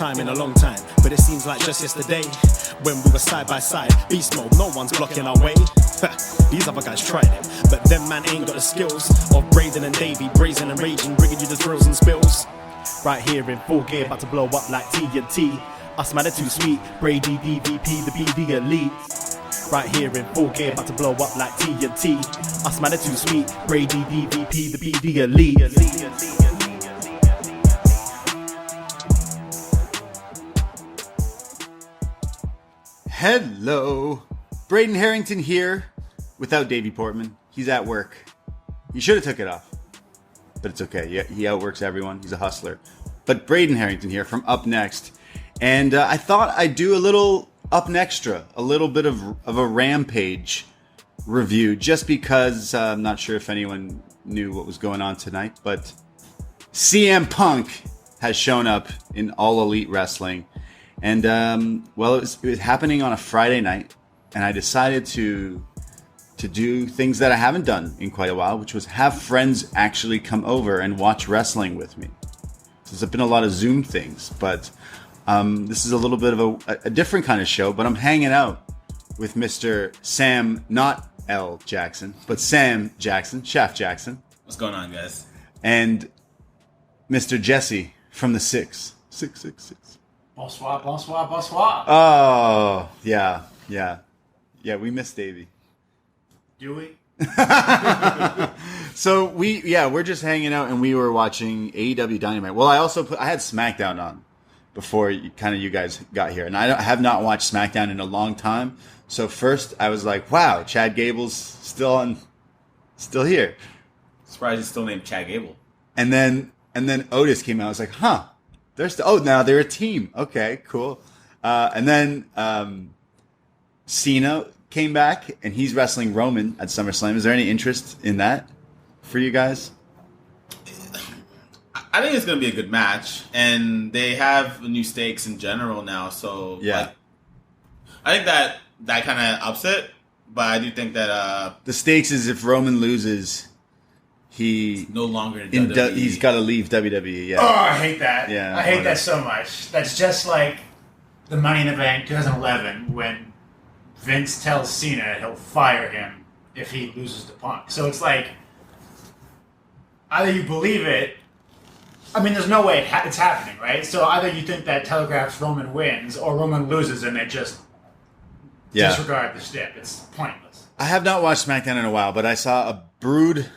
time in a long time, but it seems like just yesterday when we were side by side. Beast mode, no one's blocking our way. These other guys tried it, but them man ain't got the skills of Braden and Davey, brazen and raging, bringing you the thrills and spills. Right here in full gear, about to blow up like TNT. Us man are too sweet, Brady DVP, the BD elite. Right here in full gear, about to blow up like TNT. Us man are too sweet, Brady DVP, the BD elite. Hello, Braden Herrington here, without Davey Portman. He's at work. He should have took it off, but it's okay. Yeah, he outworks everyone. He's a hustler. But Braden Herrington here from Up Next, and I thought I'd do a little upNXTRA, a little bit of a Rampage review, just because I'm not sure if anyone knew what was going on tonight, but CM Punk has shown up in All Elite Wrestling. And, it was happening on a Friday night, and I decided to do things that I haven't done in quite a while, which was have friends actually come over and watch wrestling with me. So there's been a lot of Zoom things, but this is a little bit of a different kind of show, but I'm hanging out with Mr. Sam, not L. Jackson, but Sam Jackson, Shaft Jackson. What's going on, guys? And Mr. Jesse from the 666. Bonsoir, bonsoir, bonsoir. Oh, yeah. We miss Davey. Do we? So we're just hanging out, and we were watching AEW Dynamite. Well, I had SmackDown on before you guys got here, and I have not watched SmackDown in a long time. So first, I was like, "Wow, Chad Gable's still here." Surprised he's still named Chad Gable. And then Otis came out. I was like, "Huh." Now they're a team. Okay, cool. And then Cena came back, and he's wrestling Roman at SummerSlam. Is there any interest in that for you guys? I think it's going to be a good match, and they have new stakes in general now. So yeah, I think that kind of ups it. But I do think that the stakes is if Roman loses, he's no longer in WWE. He's got to leave WWE. Yeah. Oh, I hate that. Yeah, I hate that so much. That's just like the Money in the Bank 2011 when Vince tells Cena he'll fire him if he loses to Punk. So it's like either you believe it. I mean, there's no way it's happening, right? So either you think that telegraphs Roman wins, or Roman loses and they just disregard the stip. It's pointless. I have not watched SmackDown in a while, but I saw a Brood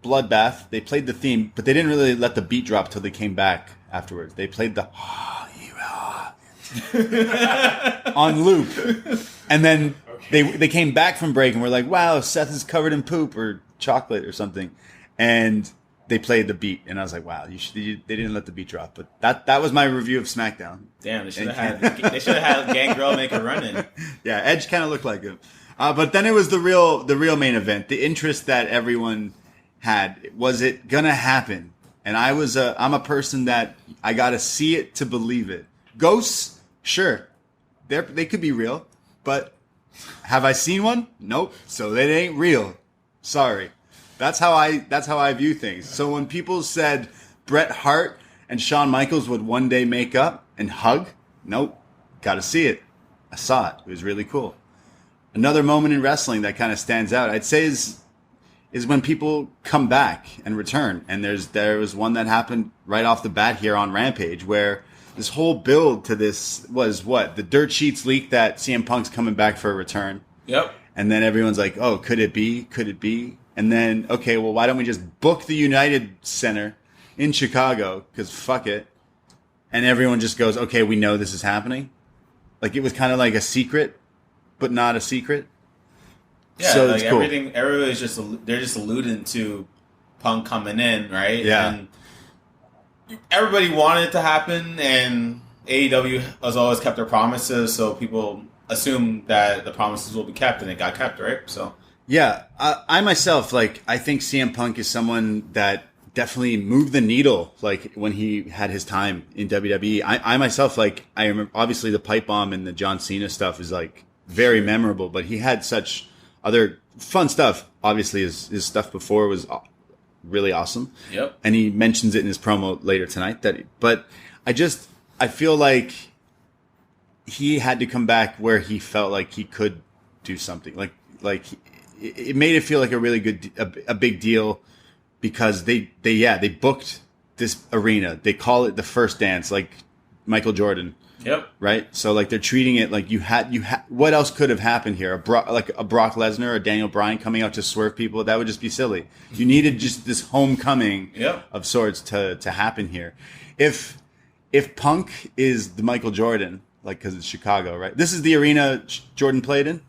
bloodbath. They played the theme, but they didn't really let the beat drop till they came back afterwards. They played the on loop, and then they came back from break and were like, "Wow, Seth is covered in poop or chocolate or something," and they played the beat, and I was like, "Wow, they didn't let the beat drop." But that was my review of SmackDown. Damn, they should have had Gangrel make a run in. Yeah, Edge kind of looked like him, but then it was the real main event. The interest that everyone had, was it gonna happen? And I'm a person that I gotta see it to believe it. Ghosts, sure, they could be real, but have I seen one? Nope. So they ain't real. Sorry. That's how I view things. So when people said Bret Hart and Shawn Michaels would one day make up and hug, nope. Gotta see it. I saw it. It was really cool. Another moment in wrestling that kind of stands out, I'd say, is when people come back and return. And there was one that happened right off the bat here on Rampage, where this whole build to this was the dirt sheets leak that CM Punk's coming back for a return. Yep. And then everyone's like, "Oh, could it be? Could it be?" And then, okay, well, why don't we just book the United Center in Chicago? Because fuck it. And everyone just goes, "Okay, we know this is happening." Like, it was kind of like a secret, but not a secret. Yeah, so like it's cool. everybody's they're just alluding to Punk coming in, right? Yeah. And everybody wanted it to happen, and AEW has always kept their promises, so people assume that the promises will be kept, and it got kept, right? So yeah, I myself, I think CM Punk is someone that definitely moved the needle, when he had his time in WWE. I myself, I remember, obviously the pipe bomb and the John Cena stuff is very memorable, but he had such other fun stuff. Obviously his stuff before was really awesome. Yep. And he mentions it in his promo later tonight but I feel like he had to come back where he felt like he could do something. Like it made it feel like a really good, a big deal because they booked this arena. They call it the First Dance, like Michael Jordan. Yep. Right. So like they're treating it like you had. What else could have happened here? Like a Brock Lesnar or Daniel Bryan coming out to swerve people. That would just be silly. You needed just this homecoming of sorts to happen here. If Punk is the Michael Jordan, like because it's Chicago, right? This is the arena Jordan played in.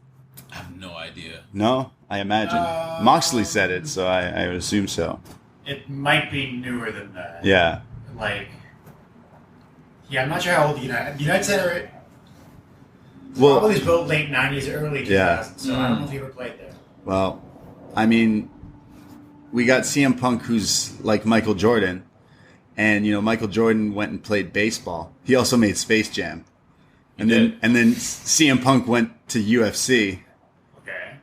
I have no idea. No, I imagine Moxley said it, so I would assume so. It might be newer than that. Yeah. Like. Yeah, I'm not sure how old the United Center. Well, probably was built late '90s, early 2000s. So I don't know if he ever played there. Well, I mean, we got CM Punk, who's like Michael Jordan, and Michael Jordan went and played baseball. He also made Space Jam, and then CM Punk went to UFC. Okay.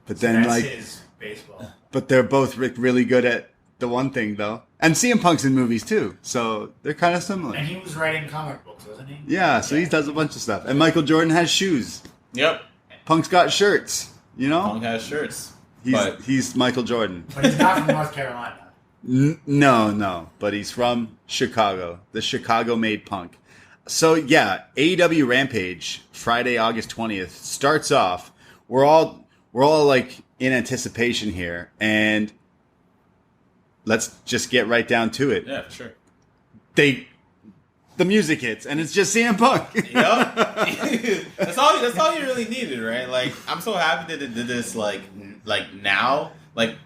But so then that's his baseball. But they're both really good at the one thing, though. And CM Punk's in movies, too. So they're kind of similar. And he was writing comic books, wasn't he? Yeah, so he does a bunch of stuff. And Michael Jordan has shoes. Yep. Punk's got shirts, Punk has shirts. He's Michael Jordan. But he's not from North Carolina. No. But he's from Chicago. The Chicago-made Punk. So, yeah, AEW Rampage, Friday, August 20th, starts off. We're all like, in anticipation here. And let's just get right down to it. Yeah, for sure. The music hits, and it's just CM Punk. Yep. that's all you really needed, right? Like, I'm so happy that they did this, like now, like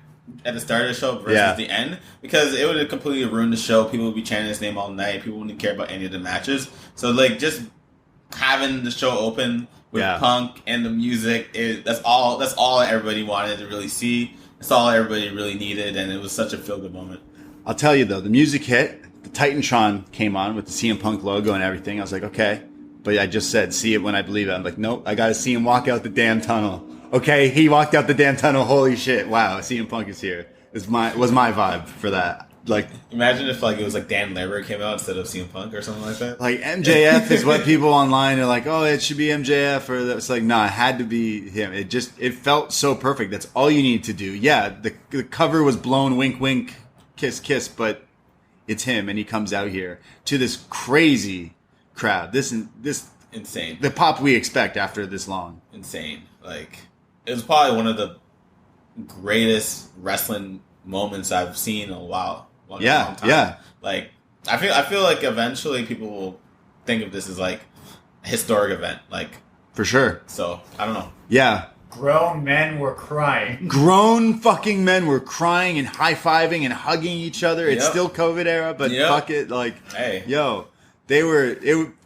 at the start of the show versus the end, because it would have completely ruined the show. People would be chanting his name all night. People wouldn't care about any of the matches. So, like, just having the show open with Punk and the music, that's all everybody wanted to really see. That's all everybody really needed, and it was such a feel-good moment. I'll tell you, though, the music hit. The Titantron came on with the CM Punk logo and everything. I was like, okay. But I just said, see it when I believe it. I'm like, nope, I got to see him walk out the damn tunnel. Okay, he walked out the damn tunnel. Holy shit. Wow, CM Punk is here. Was my vibe for that. Like, imagine if it was like Dan Lambert came out instead of CM Punk or something like that. Like MJF is what people online are like, oh, it should be MJF, or it's like, nah, it had to be him. It felt so perfect. That's all you need to do. Yeah, the cover was blown, wink, wink, kiss, kiss, but it's him, and he comes out here to this crazy crowd. This insane. The pop we expect after this long. Insane. Like, it was probably one of the greatest wrestling moments I've seen in a while. Long time. Yeah. Like, I feel like eventually people will think of this as like a historic event. Like, for sure. So I don't know. Yeah. Grown men were crying. Grown fucking men were crying and high-fiving and hugging each other. It's still COVID era, but fuck it. Like, hey. Yo, they were...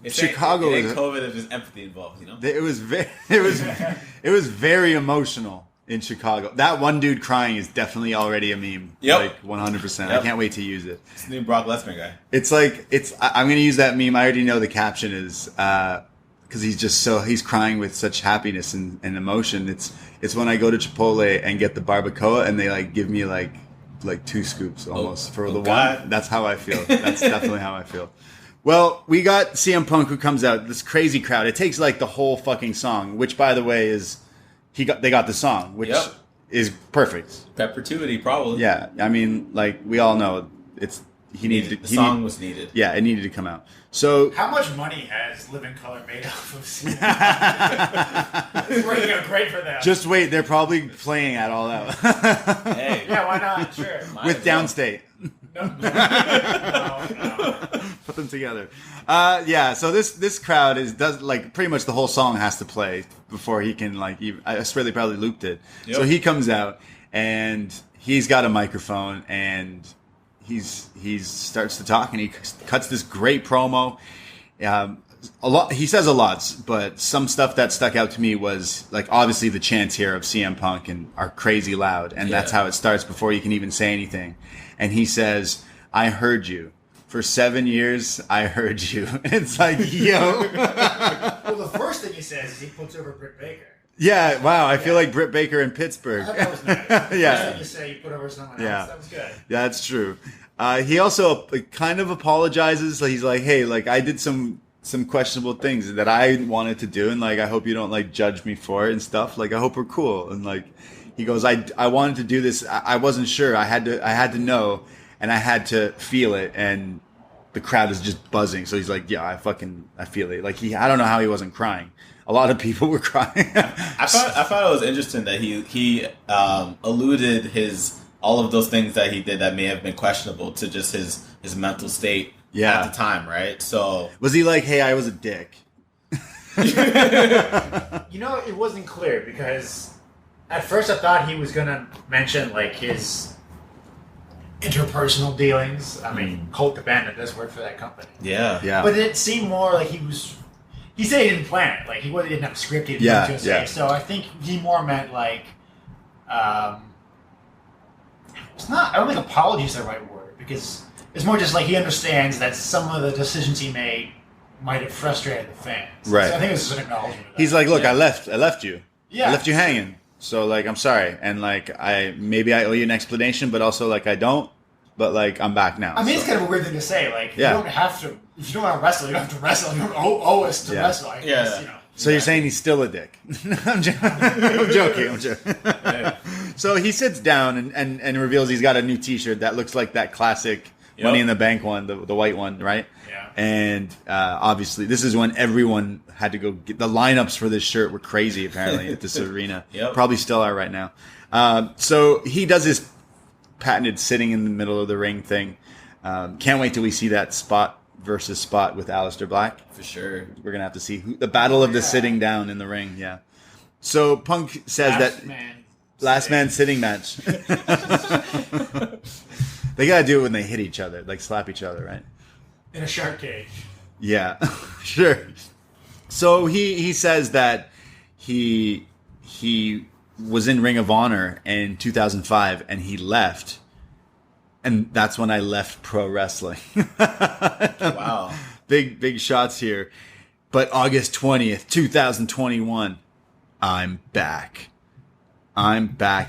Chicago it ain't COVID if there's empathy involved, It was very emotional in Chicago. That one dude crying is definitely already a meme. Yep. Like, 100%. Yep. I can't wait to use it. It's the new Brock Lesnar guy. It's like... I'm going to use that meme. I already know the caption is... because he's crying with such happiness and emotion. It's when I go to Chipotle and get the barbacoa and they like give me like 2 scoops almost for the one. That's how I feel. That's definitely how I feel. Well, we got CM Punk who comes out, this crazy crowd. It takes like the whole fucking song, which by the way is they got the song, which is perfect. Perpetuity, probably. Yeah, I mean, like we all know the song was needed. Yeah, it needed to come out. So, how much money has Living Color made off of CM? It's working out great for them. Just wait, they're probably playing at All Out. Hey, yeah, why not? Sure. With Downstate. No. Put them together. So this crowd does like pretty much the whole song has to play before he can I swear they probably looped it. Yep. So he comes out and he's got a microphone and he starts to talk and he cuts this great promo. He says a lot, but some stuff that stuck out to me was like obviously the chants here of CM Punk and are crazy loud, and that's how it starts before you can even say anything. And he says, "I heard you for 7 years. I heard you." And it's like, yo. Well, the first thing he says is he puts over Britt Baker. Yeah, wow. I feel like Britt Baker in Pittsburgh. I thought that was nice. The first thing you say, you put over someone else. That was good. Yeah, that's true. He also kind of apologizes. He's like, hey, like I did some questionable things that I wanted to do, and like I hope you don't like judge me for it and stuff. Like I hope we're cool. And like he goes, I wanted to do this. I wasn't sure. I had to know, and I had to feel it, and the crowd is just buzzing. So he's like, yeah, I feel it. Like I don't know how he wasn't crying. A lot of people were crying. I thought it was interesting that he alluded all of those things that he did that may have been questionable to just his mental state at the time, right? So was he like, hey, I was a dick? It wasn't clear because at first I thought he was going to mention like his interpersonal dealings. I mean, Colt Cabana does work for that company. Yeah. But it seemed more like he said he didn't plan it. Like he didn't have a script. He didn't say. So I think he more meant like, it's not. I don't think apology is the right word because it's more just like he understands that some of the decisions he made might have frustrated the fans. Right. So I think it's just an acknowledgement. Of that. He's like, look, I left you. Yeah. I left you hanging. So like, I'm sorry, and like I owe you an explanation, but also like I don't. But like I'm back now. I mean, it's kind of a weird thing to say. Like you don't have to. If you don't want to wrestle, you don't have to wrestle. You don't owe us to wrestle. I guess, So you're saying he's still a dick? I'm joking. Yeah. So he sits down and reveals he's got a new T-shirt that looks like that classic Money in the Bank one, the white one, right? Yeah. And obviously, this is when everyone had to go get the lineups for this shirt were crazy. Apparently, at this arena, probably still are right now. So he does his patented sitting in the middle of the ring thing. Can't wait till we see that spot versus spot with Aleister Black. For sure. We're going to have to see the battle of the sitting down in the ring. Yeah. So Punk says last man sitting match. They got to do it when they hit each other, like slap each other, right? In a shark cage. Yeah, sure. So he says that he was in Ring of Honor in 2005 and he left. And that's when I left pro wrestling. Wow. Big shots here. But August 20th, 2021, I'm back.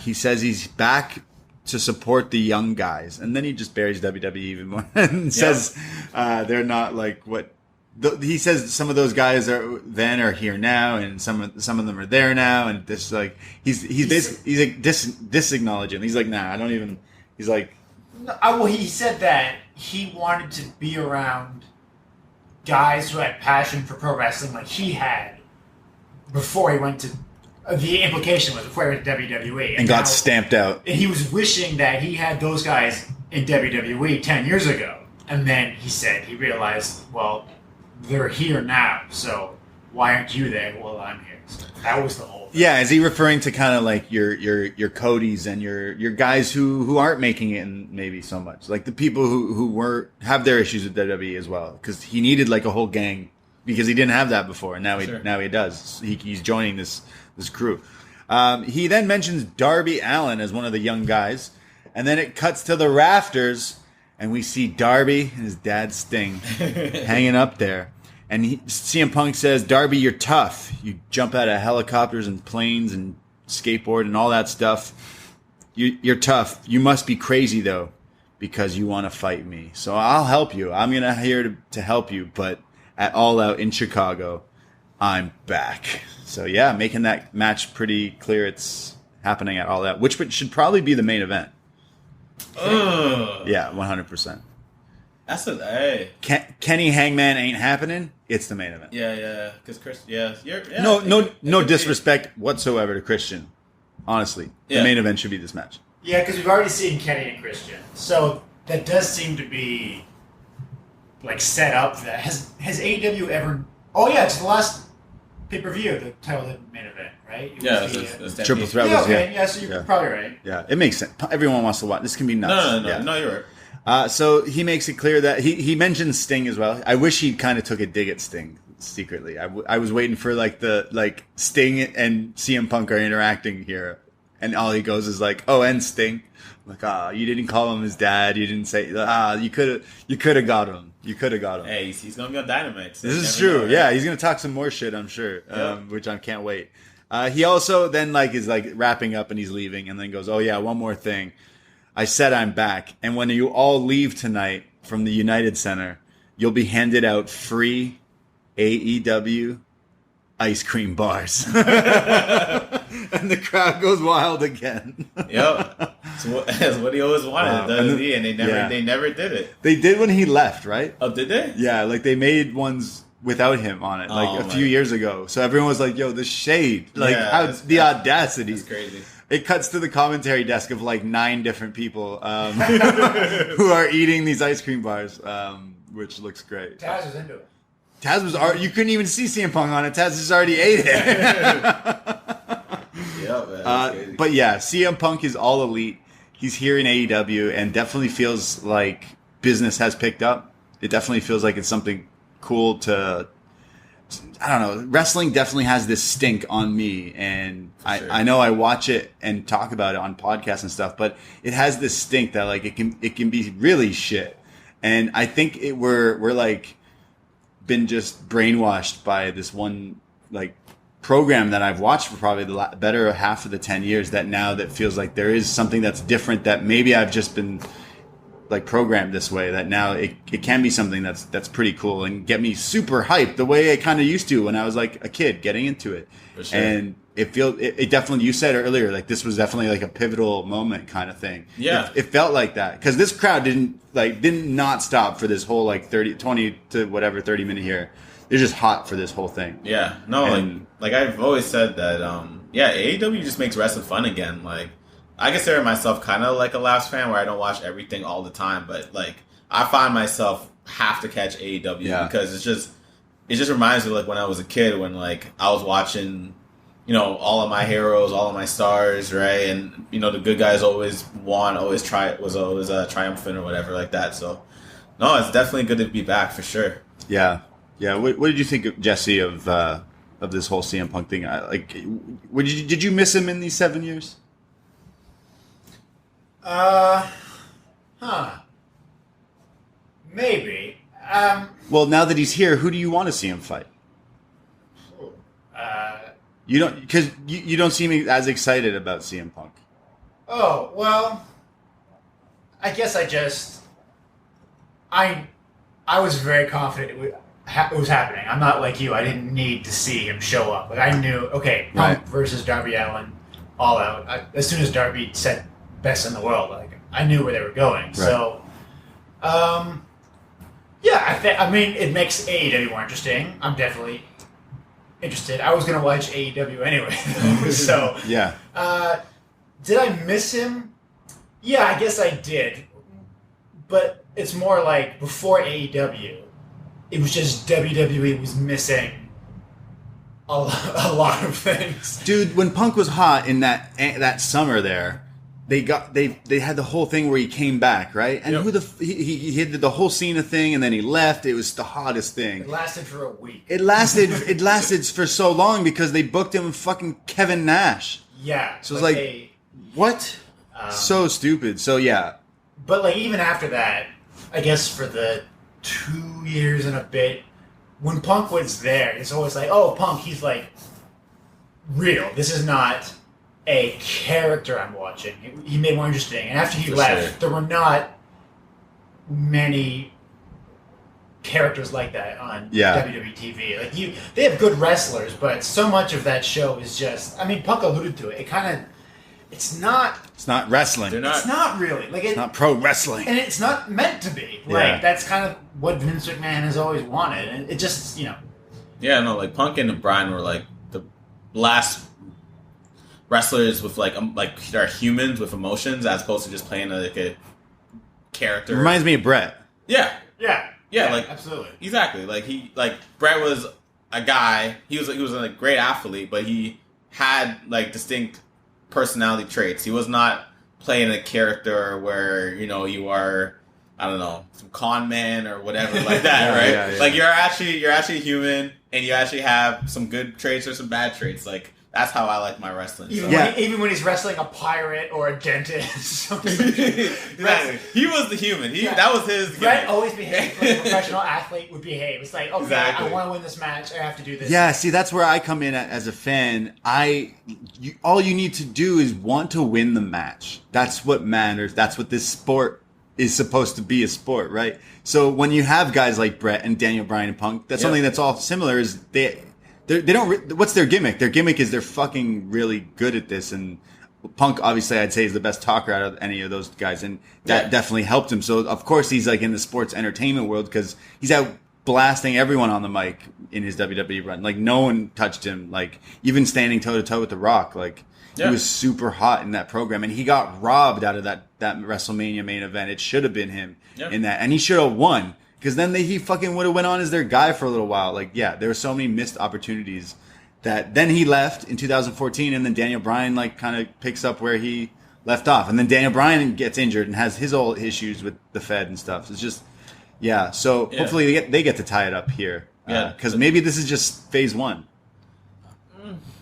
He says he's back to support the young guys. And then he just buries WWE even more and says they're not like what... he says some of those guys are here now, and some of them are there now, and this like he's like disacknowledging. He's like, nah, I don't even... He's like... Well, he said that he wanted to be around guys who had passion for pro wrestling like he had before he went to... the implication was before he went to WWE. And got stamped out. And he was wishing that he had those guys in WWE 10 years ago. And then he realized, well, they're here now, so why aren't you there? Well, I'm here. So that was the whole thing. Yeah, is he referring to kind of like your Codys and your guys who aren't making it in maybe so much, like the people who have their issues with WWE as well, because he needed like a whole gang because he didn't have that before, and now he does. He's joining this crew. He then mentions Darby Allin as one of the young guys, and then it cuts to the rafters, and we see Darby and his dad Sting hanging up there. And CM Punk says, Darby, you're tough. You jump out of helicopters and planes and skateboard and all that stuff. You're tough. You must be crazy, though, because you want to fight me. So I'll help you. I'm going to here to help you. But at All Out in Chicago, I'm back. So, yeah, making that match pretty clear it's happening at All Out, which should probably be the main event. Yeah, 100%. That's a Kenny Hangman ain't happening. It's the main event. Yeah, because Chris. No disrespect whatsoever to Christian. Honestly, the main event should be this match. Yeah, because we've already seen Kenny and Christian, so that does seem to be like set up. That has AEW ever? Oh yeah, it's the last pay-per-view. The title of the main event, right? It's Triple Threat. Yeah, okay. Yeah, so you're probably right. Yeah, it makes sense. Everyone wants to watch. This can be nuts. No, you're right. So he makes it clear that he mentions Sting as well. I wish he kind of took a dig at Sting secretly. I was waiting for like Sting and CM Punk are interacting here, and all he goes is like, "Oh, and Sting." I'm like, you didn't call him his dad. You didn't say, you could have got him. You could have got him. Hey, he's gonna be on Dynamite. So this is true. Know, right? Yeah, he's gonna talk some more shit, I'm sure. Which I can't wait. He also then is wrapping up and he's leaving, and then goes, "Oh yeah, one more thing. I said I'm back. And when you all leave tonight from the United Center, you'll be handed out free AEW ice cream bars. And the crowd goes wild again. Yep. That's what he always wanted, WWE, and they never did it. They did when he left, right? Oh, did they? Yeah, like they made ones without him on it, like a few years ago. So everyone was like, yo, the shade. Like, the audacity. It's crazy. It cuts to the commentary desk of like 9 different people who are eating these ice cream bars, which looks great. Taz was into it. Taz was you couldn't even see CM Punk on it. Taz just already ate it. Yeah, man. But yeah, CM Punk is all elite. He's here in AEW and definitely feels like business has picked up. It definitely feels like it's something cool to, I don't know, wrestling definitely has this stink on me, and I know I watch it and talk about it on podcasts and stuff, but it has this stink that like it can be really shit. And I think we're like been just brainwashed by this one like program that I've watched for probably the better half of the 10 years that feels like there is something that's different, that maybe I've just been like programmed this way, that now it can be something that's pretty cool and get me super hyped the way I kind of used to when I was like a kid getting into it. For sure. And it definitely, you said earlier, like this was definitely like a pivotal moment kind of thing. Yeah. It felt like that because this crowd did not stop for this whole like 20 to whatever 30 minute here. They're just hot for this whole thing. Yeah. No, And, like I've always said that AEW just makes wrestling fun again. Like I consider myself kind of like a Laughs fan where I don't watch everything all the time, but like I find myself have to catch AEW because it just reminds me of like when I was a kid, when like I was watching, you know, all of my heroes, all of my stars, right? And you know, the good guys always won, was always triumphant or whatever like that. So no, it's definitely good to be back for sure. Yeah. Yeah. What did you think, Jesse, of this whole CM Punk thing? Did you miss him in these 7 years? Maybe. Well, now that he's here, who do you want to see him fight? You don't, because you don't seem as excited about CM Punk. Oh, well, I guess I was very confident it was happening. I'm not like you. I didn't need to see him show up. Like I knew, okay, Punk versus Darby Allin, all out. As soon as Darby said best in the world, like I knew where they were going. Right. So, I mean, it makes AEW more interesting. I'm definitely interested. I was gonna watch AEW anyway, so yeah. Did I miss him? Yeah, I guess I did. But it's more like before AEW, it was just WWE was missing a lot of things. Dude, when Punk was hot in that summer there, they had the whole thing where he came back, right? And he did the whole Cena thing, and then he left. It was the hottest thing. It lasted for a week. It lasted for so long because they booked him with fucking Kevin Nash. Yeah. So it's like, what? So stupid. So yeah. But like even after that, I guess for the 2 years and a bit, when Punk was there, it's always like, oh, Punk, he's like real. This is not a character I'm watching. He made more interesting. And after he left, there were not many characters like that on WWE TV. Like they have good wrestlers, but so much of that show is just, I mean, Punk alluded to it. It's not wrestling. It's not really. Like it's not pro wrestling. And it's not meant to be. Like that's kind of what Vince McMahon has always wanted. And it just, you know. Yeah, no, like Punk and Bryan were like the last wrestlers with like they're humans with emotions as opposed to just playing like a character. Reminds me of Bret. Yeah, like absolutely, exactly. Like Bret was a guy. He was a great athlete, but he had like distinct personality traits. He was not playing a character where you are, I don't know, some con man or whatever like that, right? Yeah. Like you're actually human, and you actually have some good traits or some bad traits. Like That's how I like my wrestling. Even when he's wrestling a pirate or a dentist. Exactly. He was the human. That was his. Brett always behaved like a professional athlete would behave. It's like, okay, exactly. I want to win this match. I have to do this. Yeah, see, that's where I come in as a fan. All you need to do is want to win the match. That's what matters. That's what this sport is supposed to be, a sport, right? So when you have guys like Brett and Daniel Bryan and Punk, that's something that's all similar. Is they don't. What's their gimmick? Their gimmick is they're fucking really good at this. And Punk, obviously, I'd say is the best talker out of any of those guys, and that definitely helped him. So of course he's like in the sports entertainment world because he's out blasting everyone on the mic in his WWE run. Like no one touched him. Like even standing toe to toe with The Rock. Like he was super hot in that program, and he got robbed out of that WrestleMania main event. It should have been him in that, and he should have won. Because then he fucking would have went on as their guy for a little while. Like, yeah, there were so many missed opportunities that then he left in 2014, and then Daniel Bryan like kind of picks up where he left off, and then Daniel Bryan gets injured and has his old issues with the Fed and stuff. So it's just, So hopefully they get to tie it up here. Because maybe this is just phase one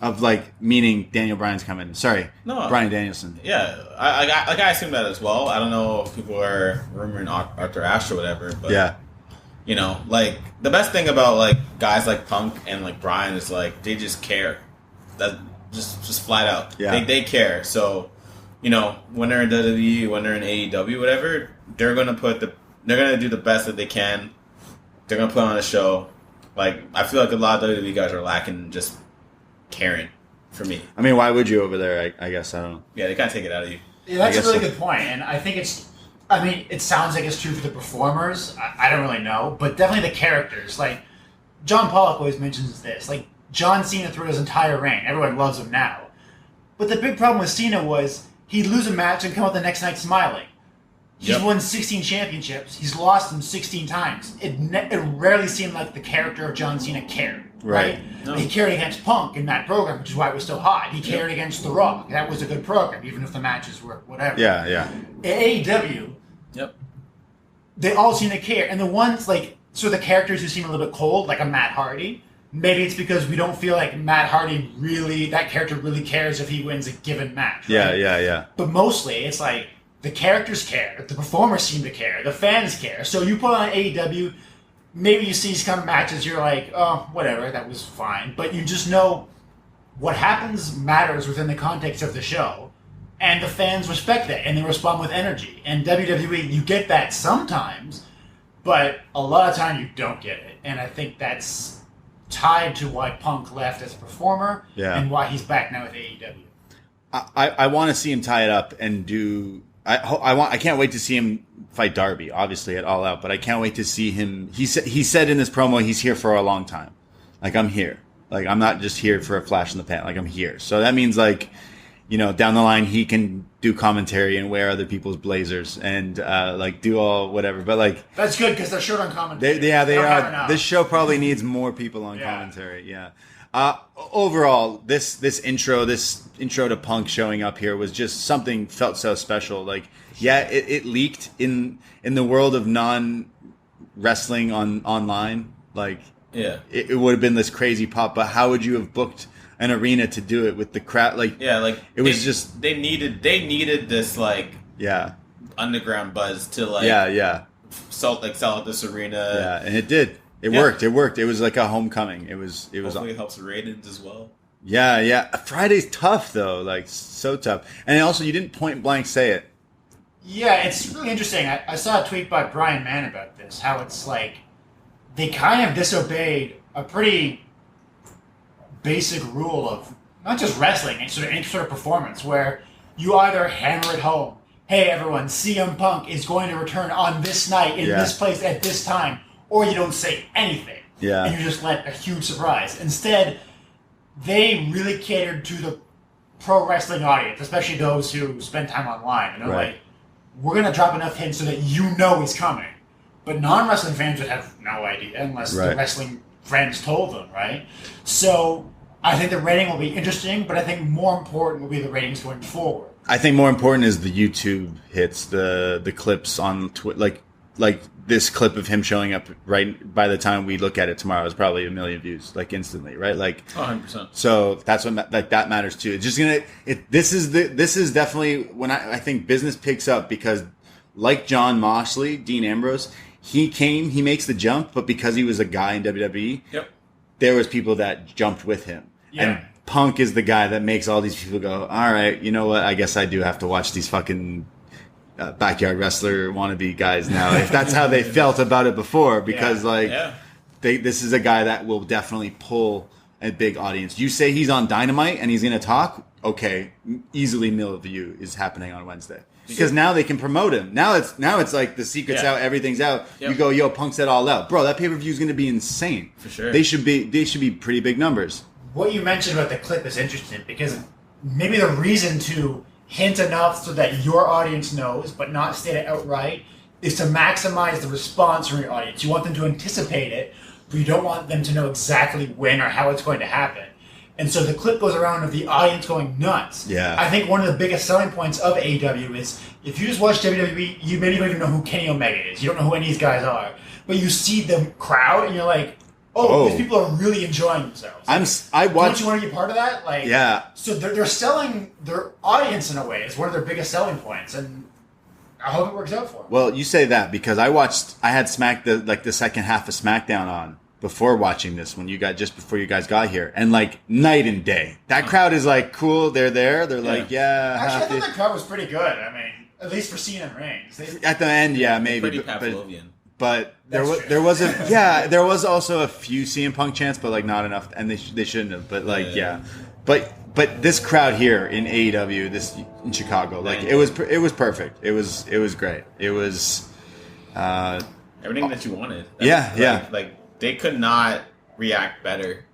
of like meaning Daniel Bryan's coming. Sorry, Bryan Danielson. Yeah, I assume that as well. I don't know if people are rumoring Arthur Ashe or whatever, but you know, like the best thing about like guys like Punk and like Bryan is like they just care. That just flat out. Yeah. They care. So, you know, when they're in WWE, when they're in AEW, whatever, they're gonna do the best that they can. They're gonna put on a show. Like I feel like a lot of WWE guys are lacking just caring for me. I mean, why would you over there? I guess I don't know. Yeah, they kind of take it out of you. Yeah, that's a really good point, and I think it sounds like it's true for the performers. I don't really know, but definitely the characters. Like, John Pollock always mentions this. Like, John Cena through his entire reign. Everyone loves him now. But the big problem with Cena was he'd lose a match and come out the next night smiling. He's won 16 championships. He's lost them 16 times. It rarely seemed like the character of John Cena cared. Right? No. He cared against Punk in that program, which is why it was so hot. He cared against The Rock. That was a good program, even if the matches were whatever. Yeah. At AEW, they all seem to care. And the ones, like, so the characters who seem a little bit cold, like a Matt Hardy, maybe it's because we don't feel like Matt Hardy that character really cares if he wins a given match. Right? Yeah. But mostly, it's like, the characters care, the performers seem to care, the fans care. So you put on AEW, maybe you see some matches, you're like, oh, whatever, that was fine. But you just know what happens matters within the context of the show. And the fans respect that, and they respond with energy. And WWE, you get that sometimes, but a lot of time you don't get it. And I think that's tied to why Punk left as a performer and why he's back now with AEW. I want to see him tie it up and do... I can't wait to see him fight Darby, obviously at All Out, but I can't wait to see him. He said in this promo he's here for a long time. Like, I'm here. Like, I'm not just here for a flash in the pan. Like, I'm here. So that means, like, you know, down the line he can do commentary and wear other people's blazers and like do all whatever. But like, that's good because they're short on commentary. They are. This show probably needs more people on commentary. Yeah. Overall, this intro to Punk showing up here was just something felt so special. Like, it leaked in the world of non-wrestling online. Like, it would have been this crazy pop. But how would you have booked an arena to do it with the crowd? Like, it was just they needed this like underground buzz to like sell out this arena. And it did. It worked. It was like a homecoming. It was. Hopefully it helps ratings as well. Yeah. Friday's tough though, like so tough. And also, you didn't point blank say it. Yeah, it's really interesting. I saw a tweet by Brian Mann about this. How it's like they kind of disobeyed a pretty basic rule of not just wrestling, any sort of performance, where you either hammer it home. Hey, everyone! CM Punk is going to return on this night in this place at this time. Or you don't say anything. Yeah. And you just let a huge surprise. Instead, they really catered to the pro wrestling audience, especially those who spend time online. And they're like, we're going to drop enough hints so that you know he's coming. But non-wrestling fans would have no idea unless the wrestling friends told them, right? So I think the rating will be interesting, but I think more important will be the ratings going forward. I think more important is the YouTube hits, the clips on Twitter, like like this clip of him showing up right by the time we look at it tomorrow is probably 1 million views, like instantly, right? Like 100%. So that's what like that matters too. It's just this is definitely when I think business picks up, because like John Moxley, Dean Ambrose, he makes the jump, but because he was a guy in WWE, there was people that jumped with him. Yeah. And Punk is the guy that makes all these people go, all right, you know what? I guess I do have to watch these fucking backyard wrestler wannabe guys now. If that's how they felt about it before, because this is a guy that will definitely pull a big audience. You say he's on Dynamite and he's going to talk, okay, easily mill view is happening on Wednesday. Because now they can promote him. Now it's like the secret's out, everything's out. You go, yo, Punk's that all out, bro. That pay per view is going to be insane. For sure, they should be pretty big numbers. What you mentioned about the clip is interesting, because maybe the reason to hint enough so that your audience knows, but not state it outright, is to maximize the response from your audience. You want them to anticipate it, but you don't want them to know exactly when or how it's going to happen. And so the clip goes around of the audience going nuts. Yeah. I think one of the biggest selling points of AEW is if you just watch WWE, you maybe don't even know who Kenny Omega is. You don't know who any of these guys are. But you see the crowd and you're like, oh, these people are really enjoying themselves. Don't you want to be part of that? Like, yeah. So they're selling their audience in a way. It's one of their biggest selling points. And I hope it works out for them. Well, you say that because I had the second half of SmackDown on before watching this just before you guys got here, and like night and day. That crowd is like cool. They're there. They're like, Actually, I think the crowd was pretty good. I mean, at least for Cena and Reigns. At the end, maybe. Pretty Pavlovian. But there was also a few CM Punk chants, but like not enough, and they shouldn't have. But like but this crowd here in AEW, this in Chicago, like it was perfect. It was great. It was everything that you wanted. Like they could not react better.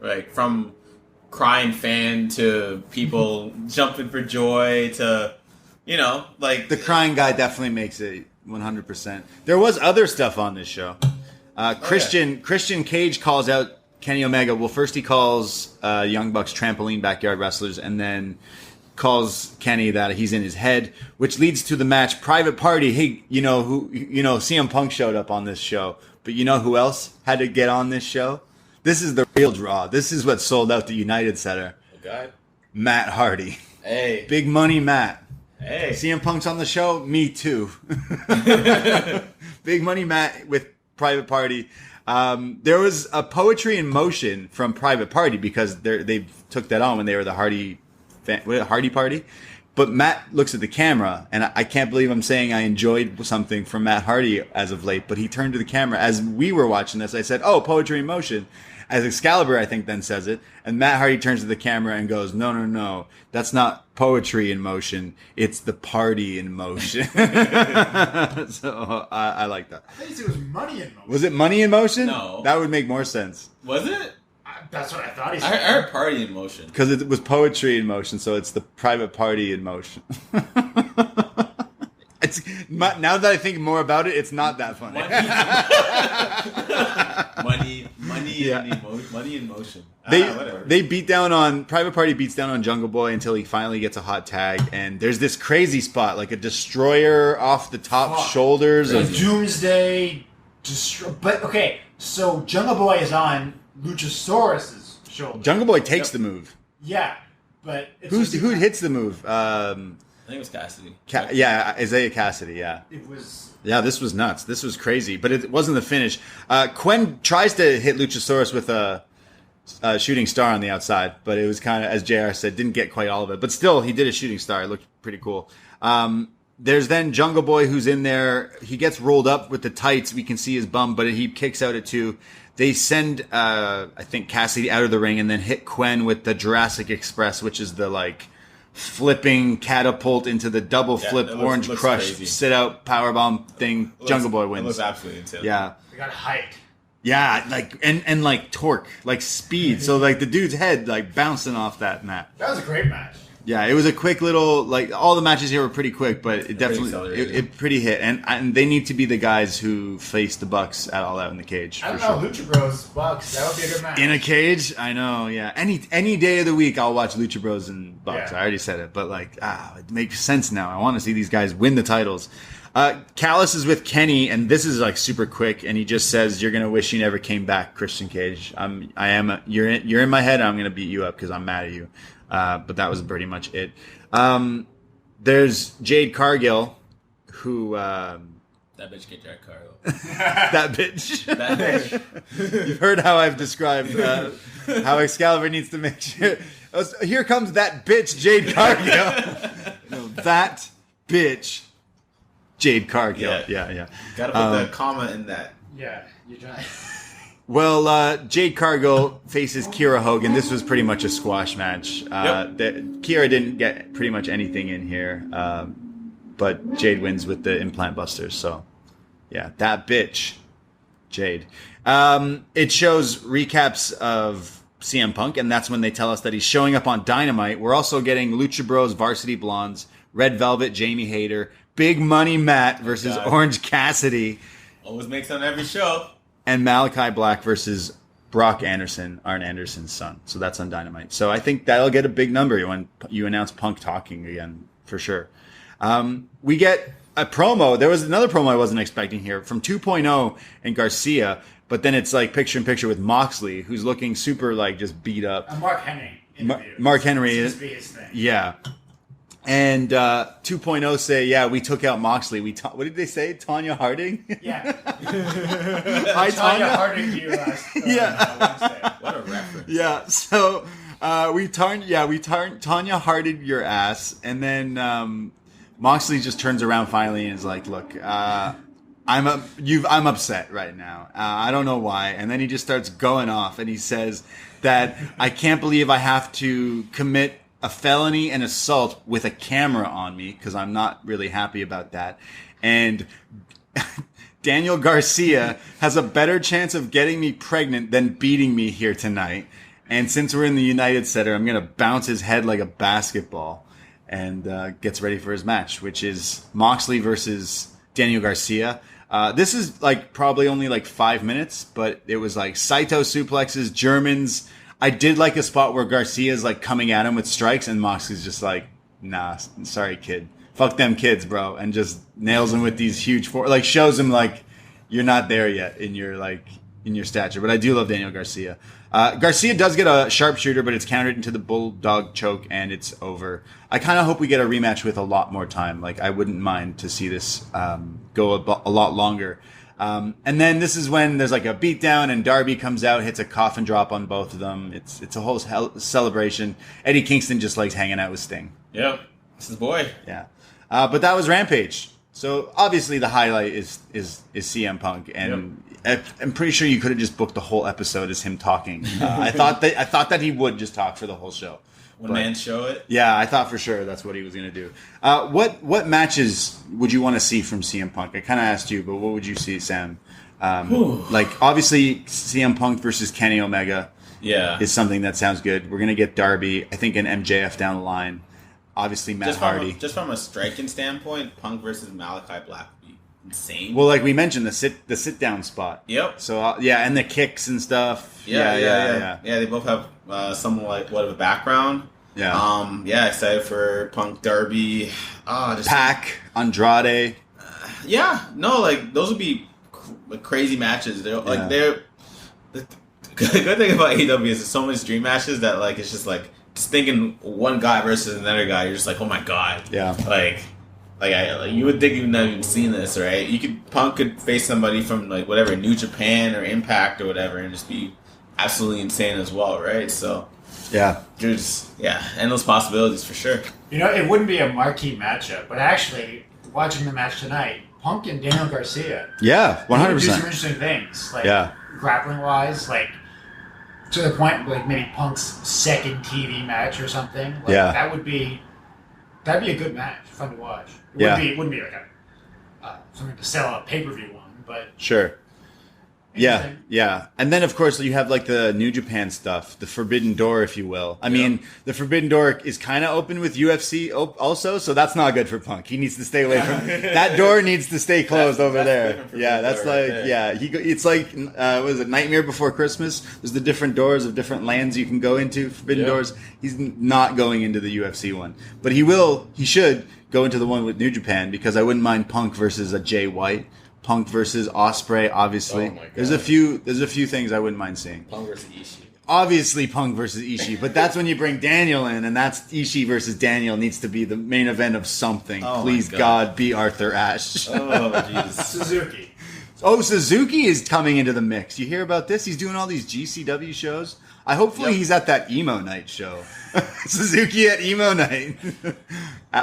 Like from crying fan to people jumping for joy to like the crying guy definitely makes it 100%. There was other stuff on this show. Christian Cage calls out Kenny Omega. Well, first he calls Young Bucks trampoline backyard wrestlers, and then calls Kenny that he's in his head, which leads to the match Private Party. Hey, CM Punk showed up on this show, but you know who else had to get on this show? This is the real draw. This is what sold out the United Center. Okay. Matt Hardy. Hey. Big money Matt. Hey. CM Punk's on the show? Me too. Big money Matt with Private Party. There was a poetry in motion from Private Party because they took that on when they were the Hardy Party. But Matt looks at the camera, and I can't believe I'm saying I enjoyed something from Matt Hardy as of late, but he turned to the camera. As we were watching this, I said, oh, poetry in motion. As Excalibur, I think, then says it. And Matt Hardy turns to the camera and goes, no, that's not poetry in motion. It's the party in motion. So I like that. I think it was money in motion. Was it money in motion? No. That would make more sense. Was it? That's what I thought he said. I heard party in motion. Because it was poetry in motion, so it's the private party in motion. Now that I think more about it, it's not that funny. Money in motion. They beat down on Private Party beats down on Jungle Boy until he finally gets a hot tag, and there's this crazy spot like a destroyer off the top shoulders of Doomsday. But okay, so Jungle Boy is on Luchasaurus's shoulder. Jungle Boy takes the move. Yeah, but who hits the move? I think it was Cassidy. Isaiah Cassidy. Yeah, it was. Yeah, this was nuts. This was crazy, but it wasn't the finish. Quen tries to hit Luchasaurus with a shooting star on the outside, but it was kind of, as JR said, didn't get quite all of it. But still, he did a shooting star. It looked pretty cool. There's then Jungle Boy who's in there. He gets rolled up with the tights. We can see his bum, but he kicks out at 2. They send, I think, Cassidy out of the ring and then hit Quen with the Jurassic Express, which is the, like, flipping catapult into the double flip orange crush crazy. Sit out powerbomb thing. Jungle Boy wins. It looks absolutely insane. Yeah. They got height. Yeah, like and like torque, like speed. So like the dude's head like bouncing off that mat. That was a great match. Yeah, it was a quick little, like, all the matches here were pretty quick, but it definitely, it pretty hit. And they need to be the guys who face the Bucks at All Out in the cage. I don't know, Lucha Bros, Bucks, that would be a good match. In a cage? I know, yeah. Any day of the week, I'll watch Lucha Bros and Bucks. Yeah. I already said it, but, like, it makes sense now. I want to see these guys win the titles. Callis is with Kenny, and this is like super quick, and he just says, "You're gonna wish you never came back, Christian Cage. You're in my head. I'm gonna beat you up because I'm mad at you." But that was pretty much it. There's Jade Cargill, who that bitch get Jack Cargill. that bitch. That bitch. You've heard how I've described how Excalibur needs to make sure. Here comes that bitch, Jade Cargill. No, that bitch, Jade Cargill. Yeah. Gotta put the comma in that. Yeah, you're trying. Well, Jade Cargill faces Kiera Hogan. This was pretty much a squash match. Kiera didn't get pretty much anything in here, but Jade wins with the implant busters. So, yeah, that bitch, Jade. It shows recaps of CM Punk, and that's when they tell us that he's showing up on Dynamite. We're also getting Lucha Bros, Varsity Blondes, Red Velvet, Jamie Hayter, Big Money Matt versus Orange Cassidy. Always makes on every show. And Malachi Black versus Brock Anderson, Arn Anderson's son. So that's on Dynamite. So I think that'll get a big number when you announce Punk talking again, for sure. We get a promo. There was another promo I wasn't expecting here from 2.0 and Garcia, but then it's like picture in picture with Moxley, who's looking super like just beat up. Mark Henry. Mark Henry is. Thing. Yeah. And 2.0 say, yeah, we took out Moxley. What did they say? Tanya Harding? Yeah. Hi, Tanya Harding to you last Yeah. What a reference. Yeah. So we Tanya Harded your ass, and then Moxley just turns around finally and is like, look, I'm upset right now. I don't know why. And then he just starts going off, and he says that I can't believe I have to commit a felony and assault with a camera on me because I'm not really happy about that. And Daniel Garcia has a better chance of getting me pregnant than beating me here tonight. And since we're in the United Center, I'm going to bounce his head like a basketball, and gets ready for his match, which is Moxley versus Daniel Garcia. This is like probably only like 5 minutes, but it was like Saito suplexes, Germans. I did like a spot where Garcia's like coming at him with strikes, and Moxley's just like, nah, sorry, kid. Fuck them kids, bro. And just nails him with these huge like shows him like you're not there yet in your stature. But I do love Daniel Garcia. Garcia does get a sharpshooter, but it's countered into the bulldog choke, and it's over. I kind of hope we get a rematch with a lot more time. Like, I wouldn't mind to see this go a lot longer. And then this is when there's like a beatdown, and Darby comes out, hits a coffin drop on both of them. It's a whole celebration. Eddie Kingston just likes hanging out with Sting. Yep, it's his boy. Yeah, but that was Rampage. So obviously the highlight is CM Punk, and I'm pretty sure you could have just booked the whole episode as him talking. I thought that he would just talk for the whole show. One man show it. Yeah, I thought for sure that's what he was going to do. What matches would you want to see from CM Punk? I kind of asked you, but what would you see, Sam? Like, obviously, CM Punk versus Kenny Omega is something that sounds good. We're going to get Darby, I think, an MJF down the line. Obviously, Matt Hardy. Just from a striking standpoint, Punk versus Malachi Black would be insane. Well, like we mentioned, the sit down spot. Yep. So and the kicks and stuff. Yeah. They both have somewhat of a background. Yeah. Excited for Punk Darby. Pac, Andrade. Those would be crazy matches. They're the good thing about AEW is there's so many dream matches that like it's just like just thinking one guy versus another guy. You're just like, oh my god. Yeah. Like you would think you've never even seen this, right? Punk could face somebody from like whatever New Japan or Impact or whatever, and just be absolutely insane as well, right? So there's endless possibilities for sure. You know, it wouldn't be a marquee matchup, but actually watching the match tonight, Punk and Daniel Garcia, 100%, do some interesting things, like grappling wise, like to the point like maybe Punk's second TV match or something. Like, that'd be a good match, fun to watch. It wouldn't be like something to sell a pay-per-view one, but sure. Yeah, yeah. And then, of course, you have like the New Japan stuff, the Forbidden Door, if you will. I mean, the Forbidden Door is kind of open with UFC also, so that's not good for Punk. He needs to stay away from that door. Needs to stay closed over there. Yeah, that's like it's like what is it, Nightmare Before Christmas? There's the different doors of different lands you can go into. Forbidden Doors. He's not going into the UFC one, but he should go into the one with New Japan because I wouldn't mind Punk versus a Jay White. Punk versus Ospreay, obviously. Oh my God. There's a few things I wouldn't mind seeing. Punk versus Ishii. Obviously Punk versus Ishii, but that's when you bring Daniel in, and that's Ishii versus Daniel needs to be the main event of something. Oh Please my God, be Arthur Ashe. Oh, Jesus. Suzuki. Oh, Suzuki is coming into the mix. You hear about this? He's doing all these GCW shows. Hopefully he's at that emo night show. Suzuki at emo night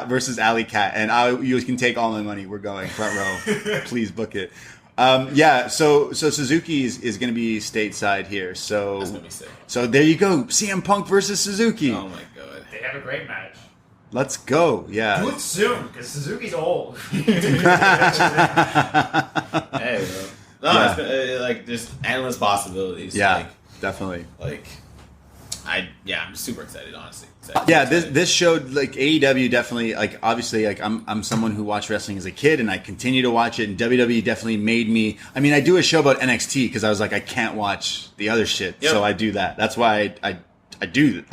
versus Alley Cat, and you can take all my money. We're going front row. Please book it. So Suzuki is going to be stateside here. So That's gonna be sick. So there you go. CM Punk versus Suzuki. Oh my God. They have a great match. Let's go. Yeah. Do it soon, because Suzuki's old. Hey, bro. No, it's been, like just endless possibilities. Yeah, definitely. I'm super excited, honestly. Yeah, this showed like AEW definitely like obviously like I'm someone who watched wrestling as a kid and I continue to watch it, and WWE definitely made me. I mean, I do a show about NXT because I was like I can't watch the other shit, so I do that. That's why I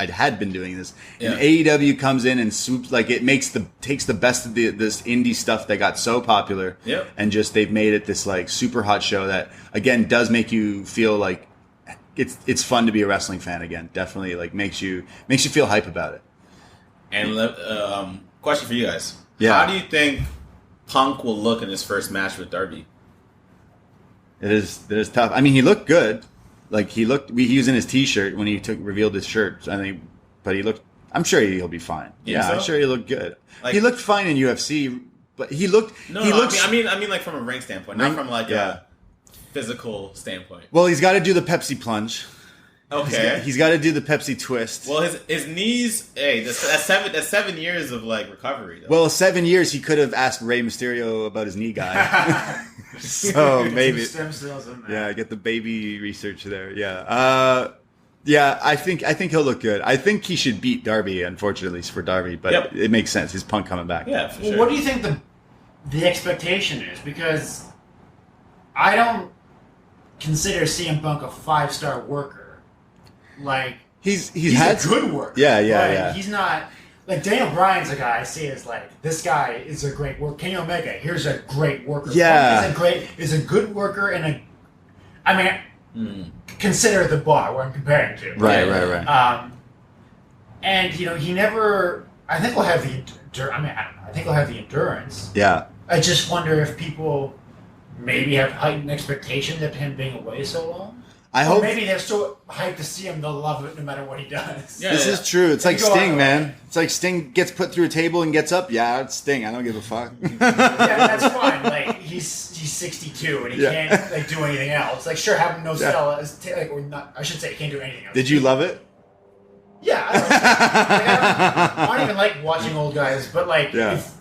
had been doing this. And AEW comes in and swoops like it takes the best of this indie stuff that got so popular, and just they've made it this like super hot show that again does make you feel like it's fun to be a wrestling fan again. Definitely like makes you feel hype about it. And question for you guys: Yeah. How do you think Punk will look in his first match with Darby? It is tough. I mean, he looked good. Like he was in his T-shirt when he revealed his shirt. I think, but he looked. I'm sure he'll be fine. Yeah, so? I'm sure he looked good. Like, he looked fine in UFC, but he looked. I mean, like from a ring standpoint, not from like a physical standpoint. Well, he's got to do the Pepsi plunge. Okay, he's got to do the Pepsi twist. Well, his knees. Hey, that's 7 years of like recovery. Though. Well, 7 years he could have asked Rey Mysterio about his knee guy. So maybe Stem cells in there. Yeah, get the baby research there. Yeah. Yeah, I think he'll look good. I think he should beat Darby, unfortunately for Darby, but it makes sense. His Punk coming back. Yeah, for Well, sure. what do you think the expectation is? Because I don't consider CM Punk a 5-star worker. Like He's a good worker. Yeah. He's not like Daniel Bryan's a guy I see as like this guy is a great worker. Kenny Omega, here's a great worker. Yeah. Punk is a good worker consider the bar where I'm comparing to. Right. And he never. I think we'll have the. I don't know. I think we'll have the endurance. Yeah. I just wonder if people maybe have heightened expectations of him being away so long. I hope maybe they're so hyped to see him, they'll love it no matter what he does. Yeah, this is true. It's like Sting, man. It's like Sting gets put through a table and gets up. Yeah, it's Sting. I don't give a fuck. Yeah, that's fine. Like he's 62 and he can't like do anything else. Like sure, have him no sell or not. I should say he can't do anything else. Did you love it? Yeah, I don't even like watching old guys, but like if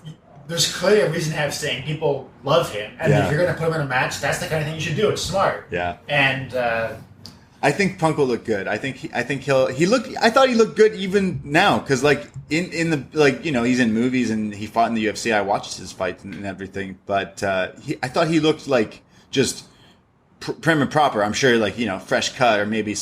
there's clearly a reason to have Sting. People love him, and if you're going to put him in a match, that's the kind of thing you should do. It's smart. Yeah. And I think Punk will look good. I think he looked. I thought he looked good even now because like in the like he's in movies and he fought in the UFC. I watched his fights and everything, but I thought he looked like just prim and proper. I'm sure like fresh cut or maybe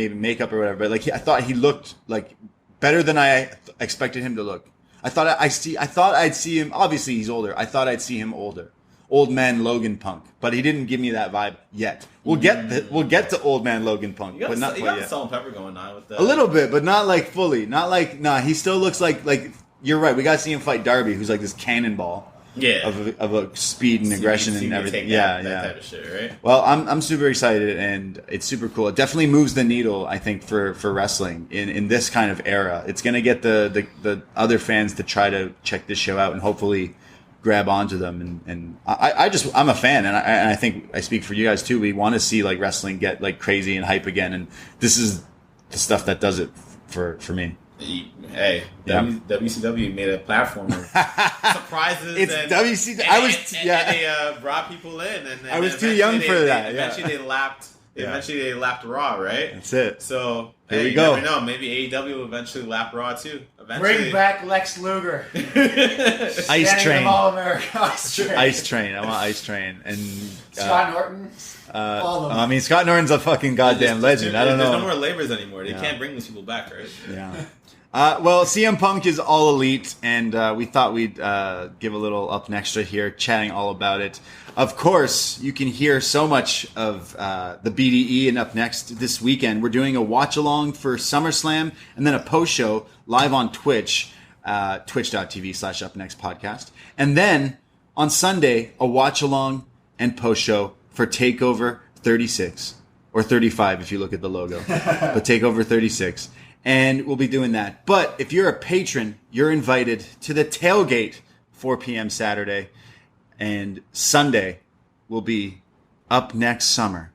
makeup or whatever. But like I thought he looked like better than I expected him to look. I thought I'd see him. Obviously, he's older. I thought I'd see him older, old man Logan Punk. But he didn't give me that vibe yet. We'll get to old man Logan Punk, but not got yet. the salt and pepper going on with that. A little bit, but not like fully. Not like he still looks like you're right. We got to see him fight Darby, who's like this cannonball. Yeah. Of a speed and aggression and everything. That type of shit, right? Well, I'm super excited and it's super cool. It definitely moves the needle, I think, for wrestling in this kind of era. It's gonna get the other fans to try to check this show out and hopefully grab onto them. And I'm a fan and I think I speak for you guys too. We want to see like wrestling get like crazy and hype again, and this is the stuff that does it for me. Hey, Yeah. WCW made a platform of surprises. It's and, WCW. And they brought people in. And I was too young for that. Eventually, they lapped. Eventually, they lapped Raw, right? That's it. So here we you go. never know. Maybe AEW will eventually lap Raw too. Eventually. Bring back Lex Luger. Ice Standing Train. of All America Ice Train. Ice Train. I want Ice Train. And Scott Norton. All of them. I mean, Scott Norton's a fucking goddamn legend. I don't know. There's no more labors anymore. They Yeah. can't bring these people back, right? Yeah. Well, CM Punk is All Elite, and we thought we'd give a little upNXTRA here, chatting all about it. Of course, you can hear so much of the BDE and Up Next this weekend. We're doing a watch-along for SummerSlam, and then a post-show live on Twitch, twitch.tv/upnextpodcast. And then, on Sunday, a watch-along and post-show for TakeOver 36, or 35 if you look at the logo, but TakeOver 36. And we'll be doing that. But if you're a patron, you're invited to the tailgate 4 p.m. Saturday. And Sunday will be Up Next Summer.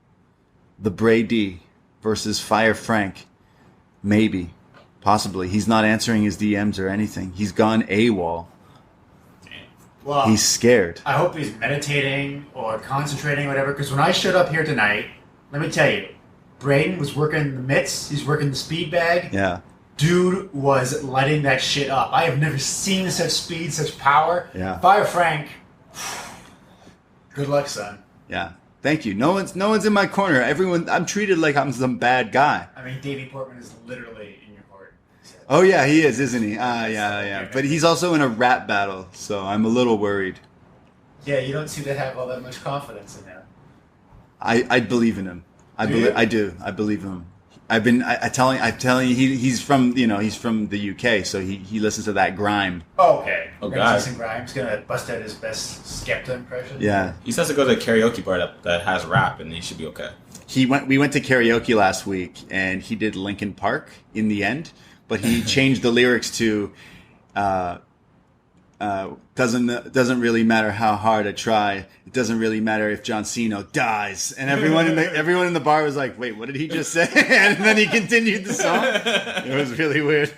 The Bray D versus Fire Frank. Maybe. Possibly. He's not answering his DMs or anything. He's gone AWOL. Well, He's scared. I hope he's meditating or concentrating or whatever, because when I showed up here tonight, let me tell you, Braden was working the mitts, he's working the speed bag. Yeah. Dude was lighting that shit up. I have never seen such speed, such power. Yeah. Fire Frank, good luck, son. Yeah. Thank you. No one's in my corner. Everyone, I'm treated like I'm some bad guy. I mean, Davey Portman is literally in your court. Oh yeah, he is, isn't he? Yeah. But he's also in a rap battle, so I'm a little worried. Yeah, you don't seem to have all that much confidence in him. I believe in him. I do. I believe in him. I'm telling you, he's from the UK, so he listens to that grime. Oh, okay. Oh, We're God. Listen, Grimes gonna bust out his best Skepta impression. Yeah. He says to go to a karaoke bar that has rap, and he should be okay. We went to karaoke last week, and he did Linkin Park in the end, but he changed the lyrics to doesn't really matter how hard I try. It doesn't really matter if John Cena dies. And everyone in the bar was like, "Wait, what did he just say?" And then he continued the song. It was really weird.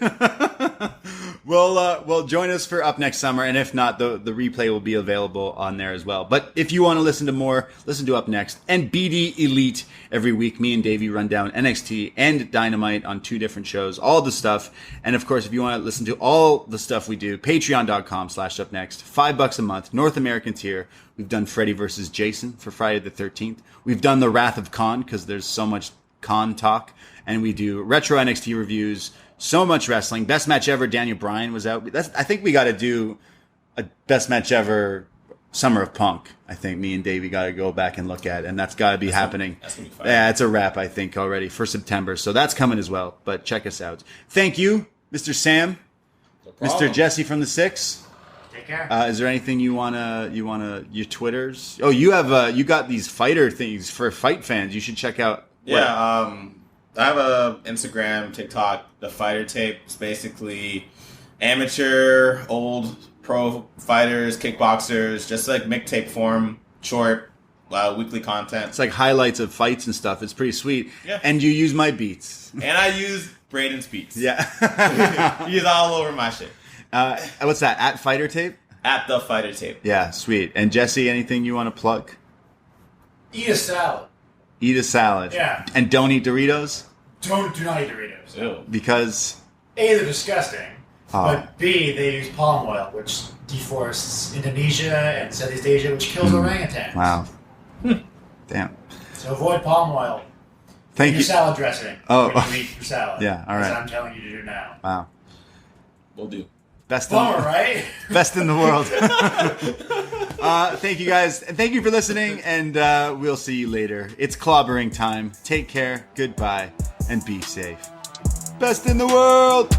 Well, join us for Up Next Summer, and if not, the replay will be available on there as well. But if you want to listen to more, listen to Up Next and BD Elite every week. Me and Davey run down NXT and Dynamite on 2 different shows, all the stuff. And of course, if you want to listen to all the stuff we do, patreon.com/upnext, $5 a month, North American tier. We've done Freddy versus Jason for Friday the 13th. We've done the Wrath of Khan because there's so much Khan talk, and we do retro NXT reviews. So much wrestling. Best match ever, Daniel Bryan was out. I think we got to do a best match ever Summer of Punk. I think me and Davey got to go back and look at, and that's got to be happening. That's gonna be fun. Yeah, it's a wrap, I think, already for September. So that's coming as well. But check us out. Thank you, Mr. Sam, No problem. Mr. Jesse from the Six. Take care. Is there anything you wanna your Twitters? Oh, you have you got these fighter things for fight fans. You should check out. Yeah, I have a Instagram, TikTok, the fighter tape. It's basically amateur, old pro fighters, kickboxers, just like mixtape form, short, weekly content. It's like highlights of fights and stuff. It's pretty sweet. Yeah. And you use my beats. And I use Braden's beats. Yeah. He's all over my shit. What's that? At Fighter Tape? At the fighter tape. Yeah, sweet. And Jesse, anything you want to plug? Eat a salad. Eat a salad. Yeah. And don't eat Doritos? Do not eat Doritos. Ew. Because A, they're disgusting. Oh. But B, they use palm oil, which deforests Indonesia and Southeast Asia, which kills orangutans. wow. Damn. So avoid palm oil. Thank Your you. salad dressing. Oh. When you eat your salad. Yeah, all right. As I'm telling you to do now. Wow. Will do. Best Bummer, right? Best in the world. Thank you guys. And thank you for listening. And we'll see you later. It's clobbering time. Take care. Goodbye. And be safe. Best in the world.